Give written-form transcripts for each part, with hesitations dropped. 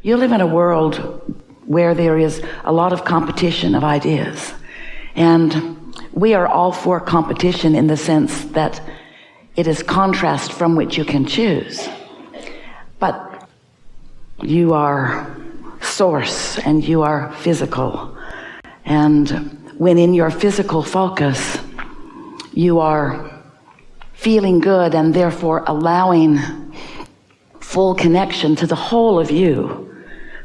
You live in a world where there is a lot of competition of ideas. And we are all for competition in the sense that it is contrast from which you can choose. But you are source and you are physical. And when in your physical focus, you are feeling good and therefore allowing full connection to the whole of you,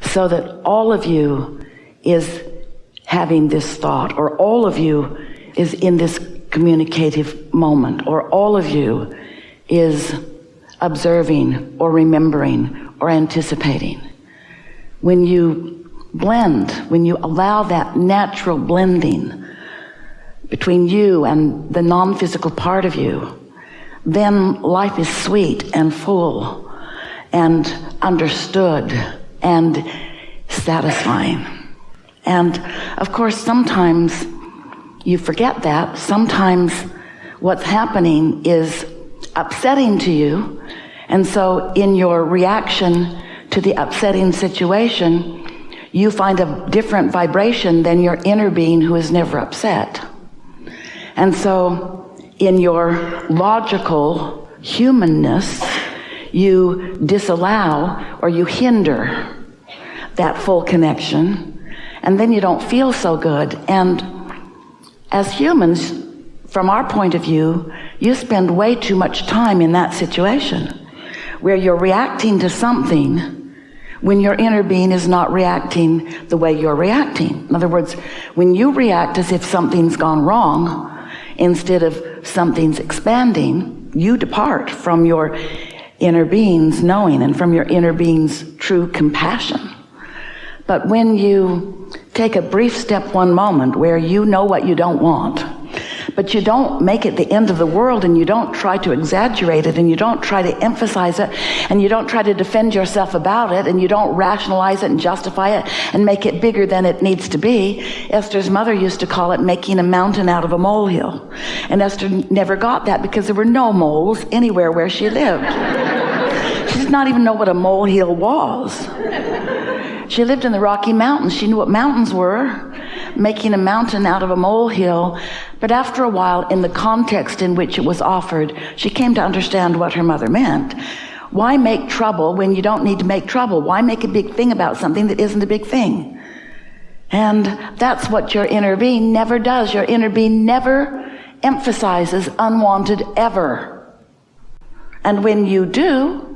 so that all of you is having this thought, or all of you is in this communicative moment, or all of you is observing or remembering or anticipating. When you blend, when you allow that natural blending between you and the non-physical part of you, then life is sweet and full and understood and satisfying. And of course, sometimes you forget that. Sometimes what's happening is upsetting to you. And so in your reaction to the upsetting situation, you find a different vibration than your inner being who is never upset. And so in your logical humanness, you disallow or you hinder that full connection, and then you don't feel so good. And as humans, from our point of view, you spend way too much time in that situation where you're reacting to something when your inner being is not reacting the way you're reacting. In other words, when you react as if something's gone wrong instead of something's expanding, you depart from your inner being's knowing and from your inner being's true compassion. But when you take a brief step one moment where you know what you don't want, but you don't make it the end of the world, and you don't try to exaggerate it, and you don't try to emphasize it, and you don't try to defend yourself about it, and you don't rationalize it and justify it and make it bigger than it needs to be. Esther's mother used to call it making a mountain out of a molehill. And Esther never got that because there were no moles anywhere where she lived. She did not even know what a molehill was. She lived in the Rocky Mountains. She knew what mountains were, making a mountain out of a molehill. But after a while, in the context in which it was offered, she came to understand what her mother meant. Why make trouble when you don't need to make trouble? Why make a big thing about something that isn't a big thing? And that's what your inner being never does. Your inner being never emphasizes unwanted ever. And when you do,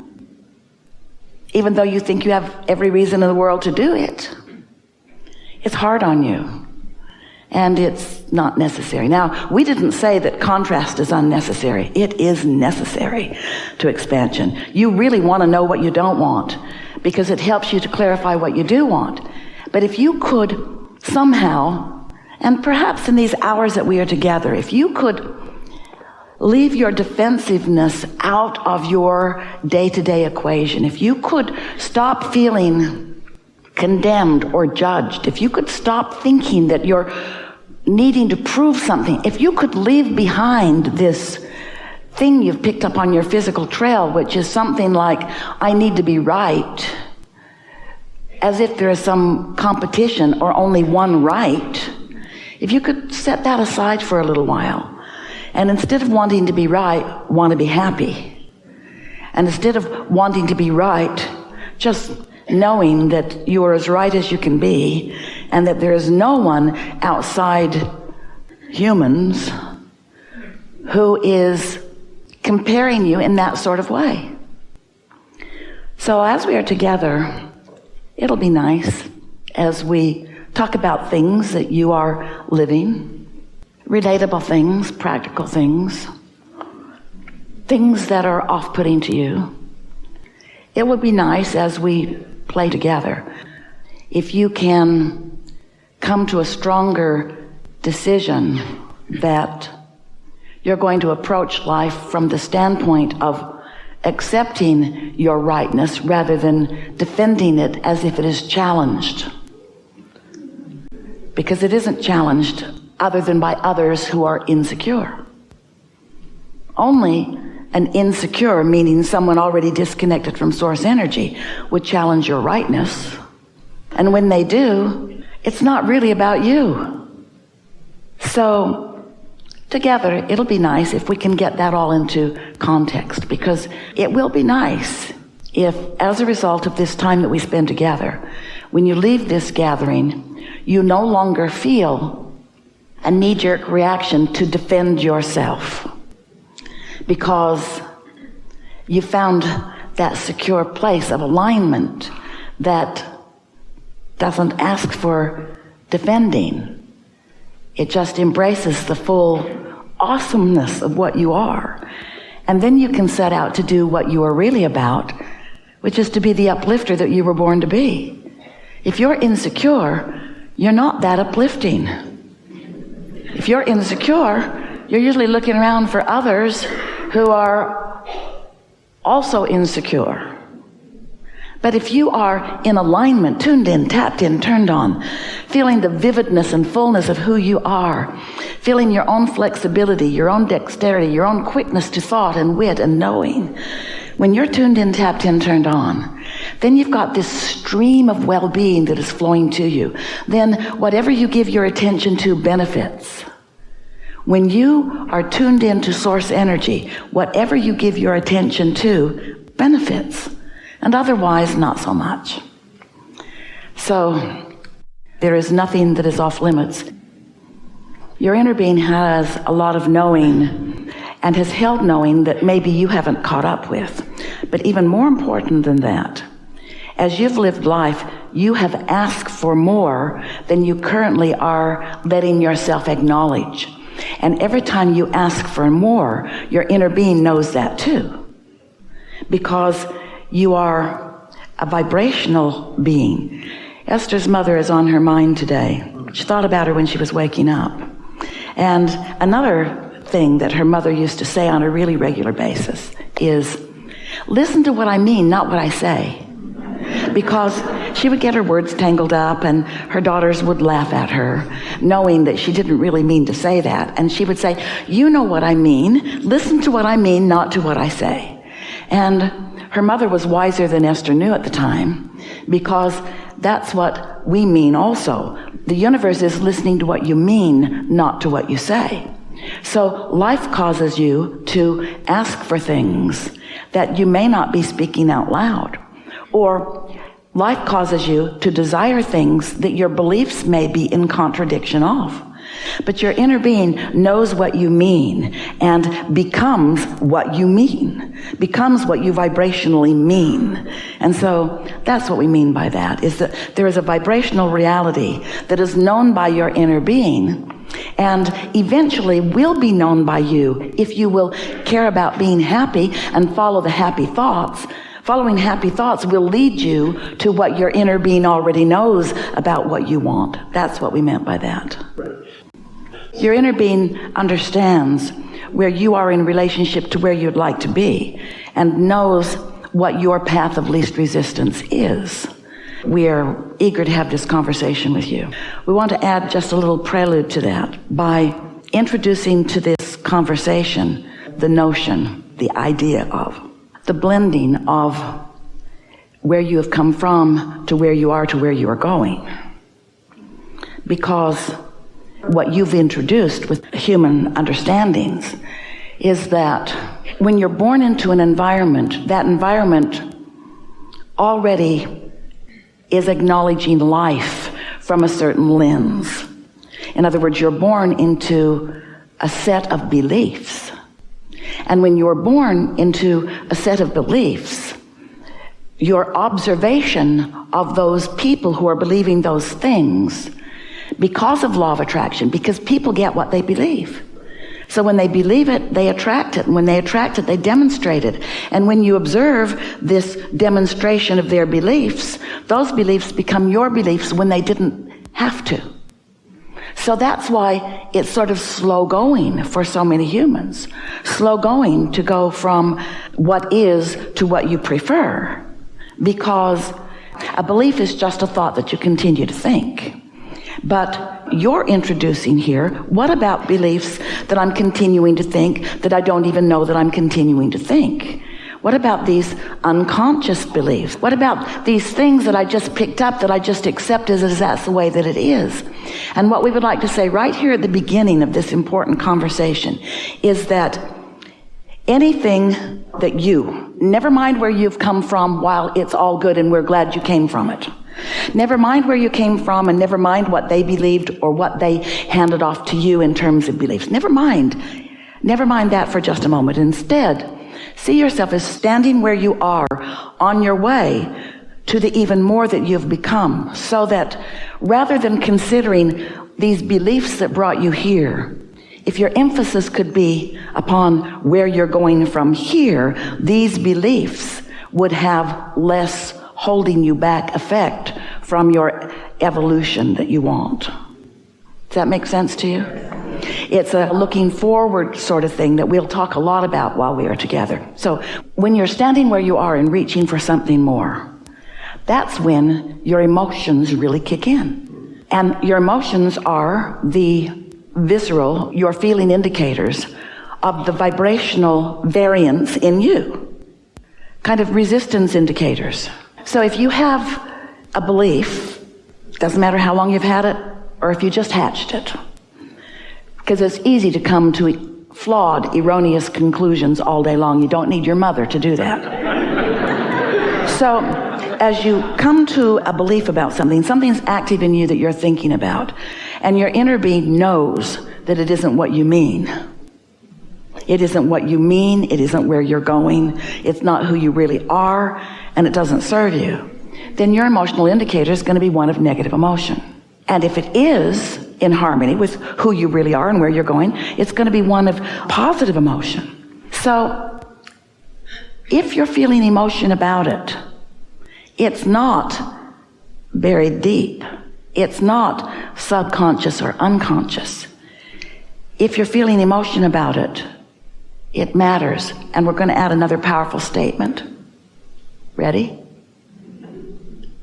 even though you think you have every reason in the world to do it, it's hard on you. And it's not necessary. Now, we didn't say that contrast is unnecessary. It is necessary to expansion. You really want to know what you don't want, because it helps you to clarify what you do want. But if you could somehow, and perhaps in these hours that we are together, if you could leave your defensiveness out of your day-to-day equation, if you could stop feeling condemned or judged, if you could stop thinking that you're needing to prove something, if you could leave behind this thing you've picked up on your physical trail, which is something like, I need to be right, as if there is some competition or only one right, if you could set that aside for a little while, and instead of wanting to be right, want to be happy. And instead of wanting to be right, just knowing that you are as right as you can be, and that there is no one outside humans who is comparing you in that sort of way. So as we are together, it'll be nice as we talk about things that you are living, relatable things, practical things, things that are off-putting to you. It would be nice as we play together if you can come to a stronger decision that you're going to approach life from the standpoint of accepting your rightness rather than defending it as if it is challenged. Because it isn't challenged other than by others who are insecure. Only an insecure, meaning someone already disconnected from source energy, would challenge your rightness. And when they do, it's not really about you. So together, it'll be nice if we can get that all into context, because it will be nice if, as a result of this time that we spend together, when you leave this gathering, you no longer feel a knee-jerk reaction to defend yourself, because you found that secure place of alignment that doesn't ask for defending. It just embraces the full awesomeness of what you are. And then you can set out to do what you are really about, which is to be the uplifter that you were born to be. If you're insecure, you're not that uplifting. If you're insecure, you're usually looking around for others who are also insecure. But if you are in alignment, tuned in, tapped in, turned on, feeling the vividness and fullness of who you are, feeling your own flexibility, your own dexterity, your own quickness to thought and wit and knowing, when you're tuned in, tapped in, turned on, then you've got this stream of well-being that is flowing to you. Then whatever you give your attention to benefits. When you are tuned into source energy, whatever you give your attention to benefits. And otherwise, not so much. So, there is nothing that is off limits. Your inner being has a lot of knowing and has held knowing that maybe you haven't caught up with. But even more important than that, as you've lived life, you have asked for more than you currently are letting yourself acknowledge. And every time you ask for more, your inner being knows that too. Because you are a vibrational being. Esther's mother is on her mind today. She thought about her when she was waking up. And another thing that her mother used to say on a really regular basis is, listen to what I mean, not what I say. Because she would get her words tangled up and her daughters would laugh at her, knowing that she didn't really mean to say that. And she would say, you know what I mean. Listen to what I mean, not to what I say. And her mother was wiser than Esther knew at the time, because that's what we mean also. The universe is listening to what you mean, not to what you say. So life causes you to ask for things that you may not be speaking out loud. Or life causes you to desire things that your beliefs may be in contradiction of. But your inner being knows what you mean and becomes what you mean, becomes what you vibrationally mean. And so that's what we mean by that, is that there is a vibrational reality that is known by your inner being and eventually will be known by you if you will care about being happy and follow the happy thoughts. Following happy thoughts will lead you to what your inner being already knows about what you want. That's what we meant by that. Right. Your inner being understands where you are in relationship to where you'd like to be and knows what your path of least resistance is. We are eager to have this conversation with you. We want to add just a little prelude to that by introducing to this conversation the notion, the idea of the blending of where you have come from to where you are to where you are going. Because what you've introduced with human understandings is that when you're born into an environment, that environment already is acknowledging life from a certain lens. In other words, you're born into a set of beliefs. And when you're born into a set of beliefs, your observation of those people who are believing those things, because of law of attraction, because people get what they believe. So when they believe it, they attract it. And when they attract it, they demonstrate it. And when you observe this demonstration of their beliefs, those beliefs become your beliefs when they didn't have to. So that's why it's sort of slow going for so many humans. Slow going to go from what is to what you prefer. Because a belief is just a thought that you continue to think. But you're introducing here, what about beliefs that I'm continuing to think that I don't even know that I'm continuing to think? What about these unconscious beliefs? What about these things that I just picked up that I just accept as that's the way that it is? And what we would like to say right here at the beginning of this important conversation is that anything that you, never mind where you've come from while it's all good and we're glad you came from it. Never mind where you came from and never mind what they believed or what they handed off to you in terms of beliefs. Never mind that for just a moment. Instead, see yourself as standing where you are on your way to the even more that you've become, so that rather than considering these beliefs that brought you here, if your emphasis could be upon where you're going from here, these beliefs would have less holding you back effect from your evolution that you want. Does that make sense to you? It's a looking forward sort of thing that we'll talk a lot about while we are together. So when you're standing where you are and reaching for something more, that's when your emotions really kick in. And your emotions are the visceral, your feeling indicators of the vibrational variance in you, kind of resistance indicators. So if you have a belief, doesn't matter how long you've had it or if you just hatched it, because it's easy to come to flawed, erroneous conclusions all day long. You don't need your mother to do that. So as you come to a belief about something, something's active in you that you're thinking about, and your inner being knows that it isn't what you mean. It isn't what you mean, it isn't where you're going, it's not who you really are, and it doesn't serve you. Then your emotional indicator is going to be one of negative emotion. And if it is in harmony with who you really are and where you're going, it's going to be one of positive emotion. So if you're feeling emotion about it, it's not buried deep. It's not subconscious or unconscious. If you're feeling emotion about it, it matters. And we're going to add another powerful statement. Ready?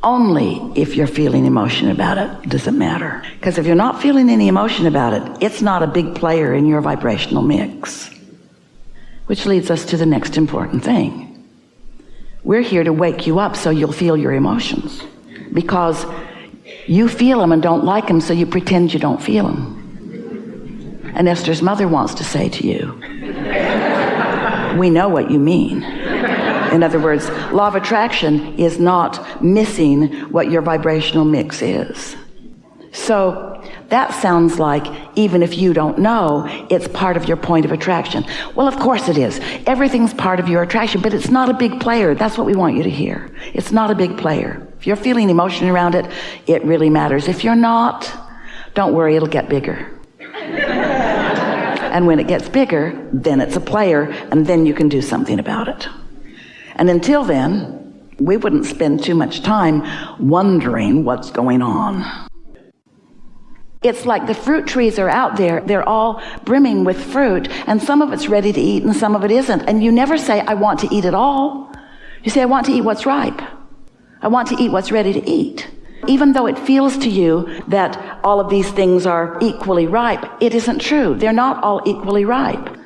Only if you're feeling emotion about it does it matter. Because if you're not feeling any emotion about it, it's not a big player in your vibrational mix. Which leads us to the next important thing. We're here to wake you up so you'll feel your emotions. Because you feel them and don't like them, so you pretend you don't feel them. And Esther's mother wants to say to you, we know what you mean. In other words, law of attraction is not missing what your vibrational mix is. So that sounds like, even if you don't know, it's part of your point of attraction. Well, of course it is. Everything's part of your attraction, but it's not a big player. That's what we want you to hear. It's not a big player. If you're feeling emotion around it, it really matters. If you're not, don't worry, it'll get bigger. And when it gets bigger, then it's a player, and then you can do something about it. And until then, we wouldn't spend too much time wondering what's going on. It's like the fruit trees are out there. They're all brimming with fruit, and some of it's ready to eat and some of it isn't. And you never say, I want to eat it all. You say, I want to eat what's ripe. I want to eat what's ready to eat. Even though it feels to you that all of these things are equally ripe, it isn't true. They're not all equally ripe.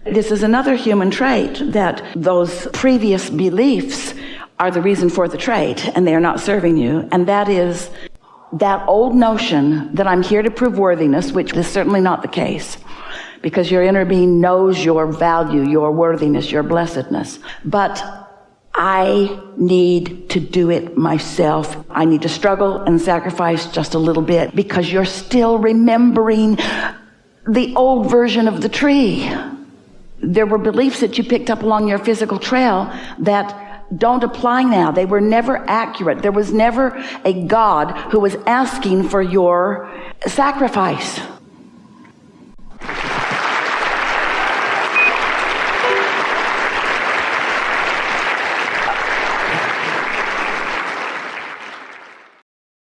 This is another human trait, that those previous beliefs are the reason for the trait, and they are not serving you. And that is that old notion that I'm here to prove worthiness, which is certainly not the case, because your inner being knows your value, your worthiness, your blessedness. But I need to do it myself. I need to struggle and sacrifice just a little bit, because you're still remembering the old version of the tree. There were beliefs that you picked up along your physical trail that don't apply now. They were never accurate. There was never a God who was asking for your sacrifice.